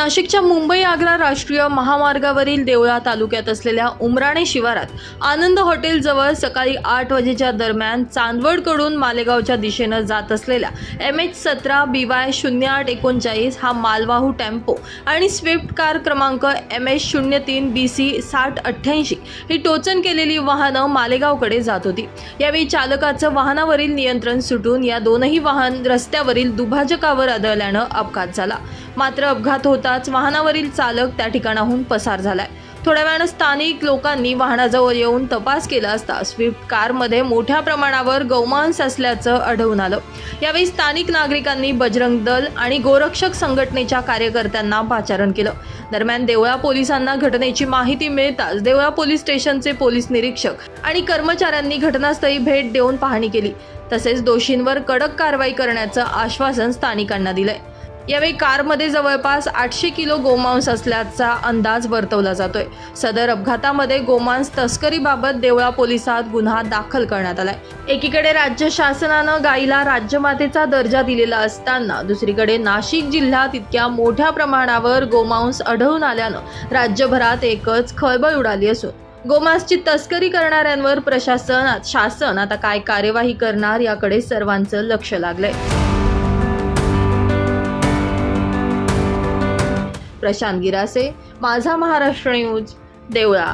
नाशिकच्या मुंबई आग्रा राष्ट्रीय महामार्गावरील देवळा तालुक्यात असलेल्या उमराणे शिवारात आनंद हॉटेल जवळ सकाळी 8 वाजेच्या दरम्यान चांदवडकडून मालेगावच्या दिशेने जात असलेल्या MH17 BY 0839 हा मालवाहू टेम्पो आणि स्विफ्ट कार क्रमांक MH03 BC 6088 ही टोचन केलेली वाहनं मालेगावकडे जात होती। यावेळी चालकाचं वाहनावरील नियंत्रण सुटून या दोनही वाहन रस्त्यावरील दुभाजकावर आदळल्यानं अपघात झाला। मात्र अपघात होताच वाहनावरील चालक त्या ठिकाणाहून पसार झालाय। थोड्या वेळाने स्थानिक लोकांनी वाहनाजवळ येऊन तपास केला असता स्विफ्ट कारमध्ये मोठ्या प्रमाणावर गोमांस असल्याचं आढळून आलं। यावेळी स्थानिक नागरिकांनी बजरंग दल आणि गोरक्षक संघटनेच्या कार्यकर्त्यांना पाचारण केलं। दरम्यान देवळा पोलिसांना घटनेची माहिती मिळताच देवळा पोलीस स्टेशनचे पोलीस निरीक्षक आणि कर्मचाऱ्यांनी घटनास्थळी भेट देऊन पाहणी केली। तसेच दोषींवर कडक कारवाई करण्याचं आश्वासन स्थानिकांना दिलंय। यावेळी कारमध्ये जवळपास 800 किलो गोमांस असल्याचा अंदाज वर्तवला जातोय। सदर अपघातामध्ये गोमांस तस्करीबाबत देवळा पोलिसात गुन्हा दाखल करण्यात आलाय। एकीकडे राज्य शासनानं गायीला राज्यमातेचा दर्जा दिलेला असताना दुसरीकडे नाशिक जिल्ह्यात इतक्या मोठ्या प्रमाणावर गोमांस आढळून आल्यानं राज्यभरात एकच खळबळ उडाली असून गोमांसची तस्करी करणाऱ्यांवर शासन आता काय कार्यवाही करणार याकडे सर्वांचं लक्ष लागलंय। प्रशांत गिरासे, माझा महाराष्ट्र न्यूज, देवळा।